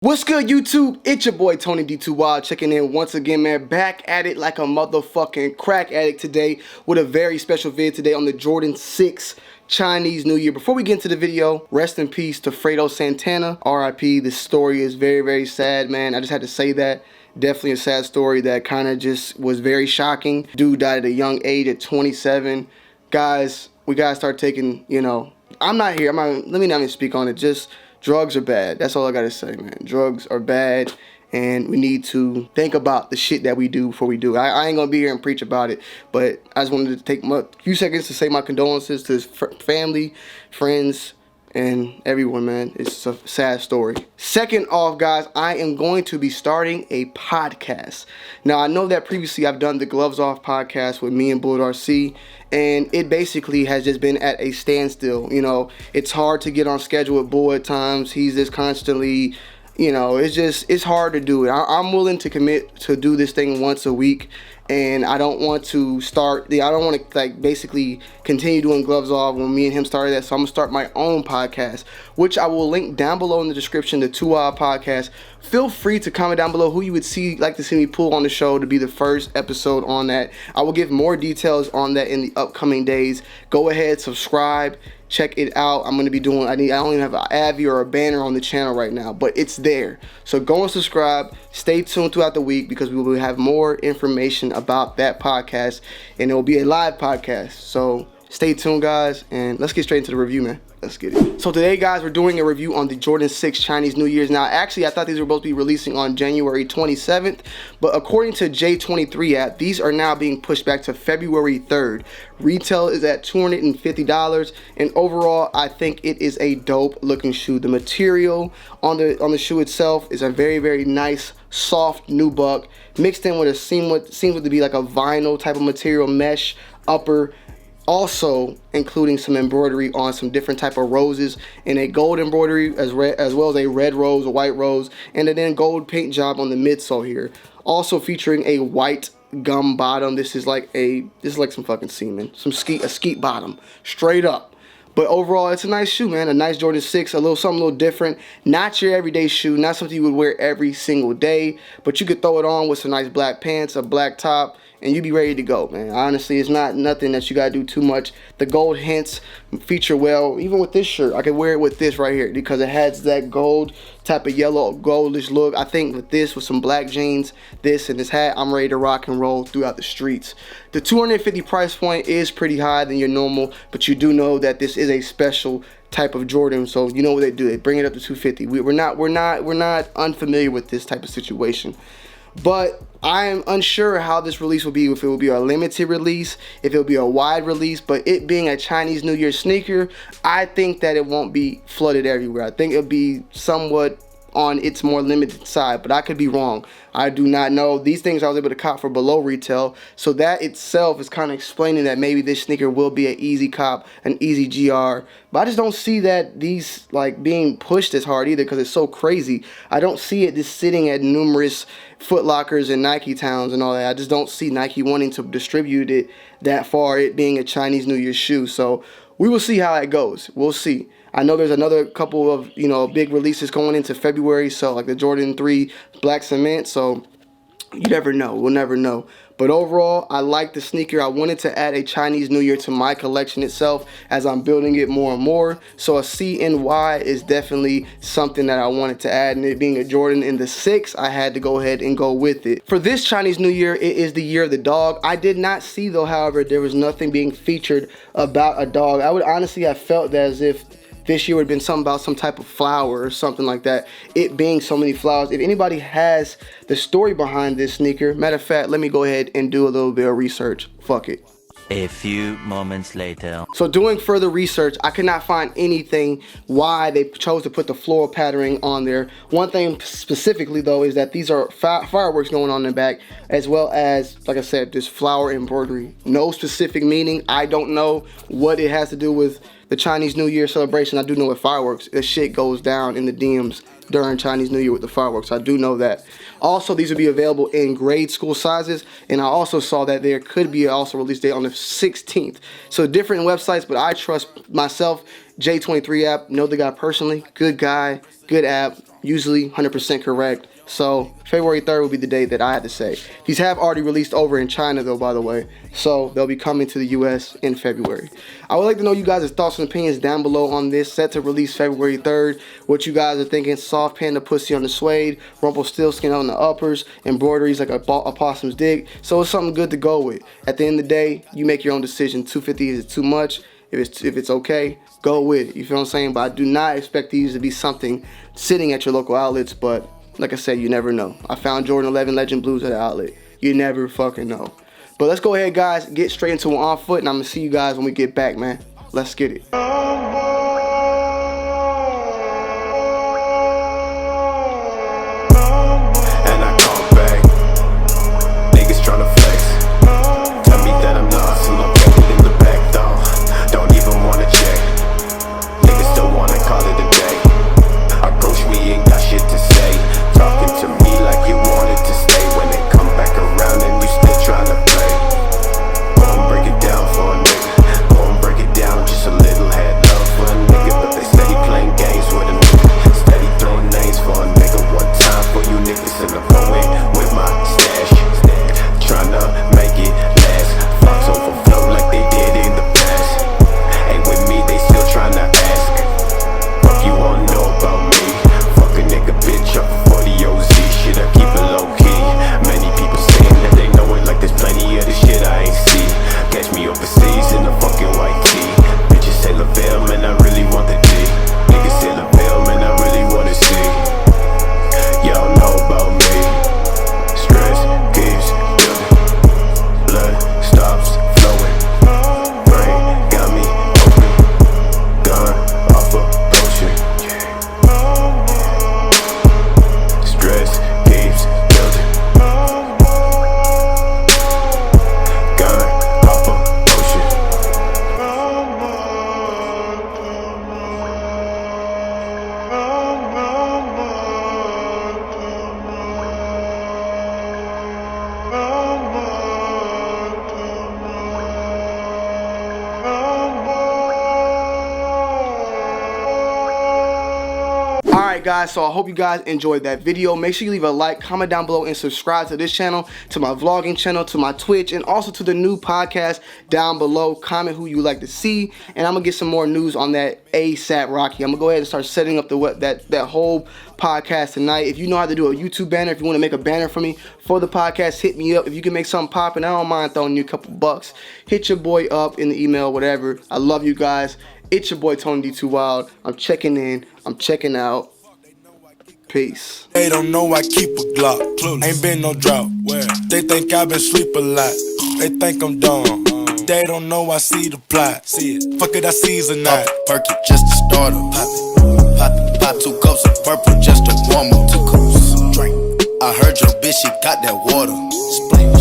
What's good, YouTube? It's your boy Tony D2 Wild checking in once again, man. Back at it like a motherfucking crack addict today with a very special vid today on the Jordan 6 Chinese New Year. Before we get into the video, rest in peace to Fredo Santana, RIP. This story is very, very sad, man. I just had to say that. Definitely a sad story that kind of just was very shocking. Dude died at a young age at 27. Guys, we gotta start taking, I'm not here. Let me not even speak on it. Just drugs are bad. That's all I gotta say, man. Drugs are bad, and we need to think about the shit that we do before we do it. I ain't gonna be here and preach about it, but I just wanted to take a few seconds to say my condolences to his family, friends, and everyone, man. It's a sad story. Second off, guys, I am going to be starting a podcast. Now, I know that previously I've done the Gloves Off podcast with me and Bullet RC, and it basically has just been at a standstill. It's hard to get on schedule with Bull at times. He's just constantly, it's hard to do it. I'm willing to commit to do this thing once a week, and I don't want to basically continue doing Gloves Off when me and him started that. So I'm gonna start my own podcast, which I will link down below in the description, the 2 Hour Podcast. Feel free to comment down below who you would like to see me pull on the show to be the first episode on that. I will give more details on that in the upcoming days. Go ahead, subscribe. Check it out. I'm going to be doing, I don't even have an Avi or a banner on the channel right now, but it's there. So go and subscribe. Stay tuned throughout the week because we will have more information about that podcast, and it will be a live podcast. So stay tuned, guys, and let's get straight into the review, man. Let's get it. So today, guys, we're doing a review on the Jordan 6 Chinese New Year's. Now, actually, I thought these were supposed to be releasing on January 27th, but according to J23 app, these are now being pushed back to February 3rd. Retail is at $250, and overall, I think it is a dope-looking shoe. The material on the shoe itself is a very, very nice, soft nubuck, mixed in with a seems to be like a vinyl type of material, mesh upper. Also including some embroidery on some different type of roses, and a gold embroidery as well as a red rose, a white rose, and then gold paint job on the midsole here. Also featuring a white gum bottom. This is like some fucking semen, a skeet bottom, straight up. But overall, it's a nice shoe, man. A nice Jordan 6, something a little different. Not your everyday shoe, not something you would wear every single day, but you could throw it on with some nice black pants, a black top, and you be ready to go, man. Honestly, it's not nothing that you gotta do too much. The gold hints feature well. Even with this shirt, I could wear it with this right here because it has that gold type of yellow goldish look. I think with this, with some black jeans, this and this hat, I'm ready to rock and roll throughout the streets. The $250 price point is pretty high than your normal, but you do know that this is a special type of Jordan, so you know what they do. They bring it up to $250. We're not unfamiliar with this type of situation. But I am unsure how this release will be, if it will be a limited release, if it will be a wide release. But it being a Chinese New Year sneaker, I think that it won't be flooded everywhere. I think it'll be somewhat on its more limited side, but I could be wrong. I do not know. These things I was able to cop for below retail, so that itself is kind of explaining that maybe this sneaker will be an easy cop, an easy GR. But I just don't see that these being pushed as hard either, because it's so crazy. I don't see it just sitting at numerous Foot Lockers and Nike Towns and all that. I just don't see Nike wanting to distribute it that far, it being a Chinese New Year shoe. So we will see how it goes. We'll see. I know there's another couple of, big releases going into February, so like the Jordan 3 Black Cement, so you never know. We'll never know. But overall, I like the sneaker. I wanted to add a Chinese New Year to my collection itself as I'm building it more and more. So a CNY is definitely something that I wanted to add, and it being a Jordan in the 6, I had to go ahead and go with it. For this Chinese New Year, it is the year of the dog. I did not see, though, however, there was nothing being featured about a dog. I would honestly have felt that as if this year would have been something about some type of flower or something like that. It being so many flowers. If anybody has the story behind this sneaker, matter of fact, let me go ahead and do a little bit of research. Fuck it. A few moments later. So doing further research, I could not find anything why they chose to put the floral patterning on there. One thing specifically, though, is that these are fireworks going on in the back, as well as, like I said, this flower embroidery. No specific meaning. I don't know what it has to do with the Chinese New Year celebration. I do know with fireworks, this shit goes down in the DMs during Chinese New Year with the fireworks. I do know that. Also, these will be available in grade school sizes, and I also saw that there could be also release date on the 16th. So different websites, but I trust myself. J23 app, know the guy personally, good guy, good app. usually 100% correct. So February 3rd will be the day that I had to say. These have already released over in China though, by the way. So they'll be coming to the US in February. I would like to know you guys' thoughts and opinions down below on this. Set to release February 3rd. What you guys are thinking. Soft panda pussy on the suede, Rumpelstiltskin on the uppers, embroideries like a possum's dick. So it's something good to go with. At the end of the day, you make your own decision. $250 is too much. If it's okay, go with it. You feel what I'm saying? But I do not expect these to be something sitting at your local outlets. But like I said, you never know. I found Jordan 11 Legend Blues at the outlet. You never fucking know. But let's go ahead, guys. Get straight into it on foot, and I'm gonna see you guys when we get back, man. Let's get it. Alright guys, so I hope you guys enjoyed that video. Make sure you leave a like, comment down below, and subscribe to this channel, to my vlogging channel, to my Twitch, and also to the new podcast down below. Comment who you would like to see, and I'm gonna get some more news on that ASAP Rocky. I'm gonna go ahead and start setting up that whole podcast tonight. If you know how to do a YouTube banner, if you want to make a banner for me for the podcast, hit me up. If you can make something poppin', I don't mind throwing you a couple bucks. Hit your boy up in the email, whatever. I love you guys. It's your boy Tony D2 Wild. I'm checking in. I'm checking out. Peace. They don't know I keep a Glock. Ain't been no drought. They think I been sleep a lot. They think I'm dumb. They don't know I see the plot. See it. Fuck it, I season that. Perky just to start up. Pop 2 cups of purple just to warm up. 2 cups. Drink. I heard your bitch, she got that water. Splash.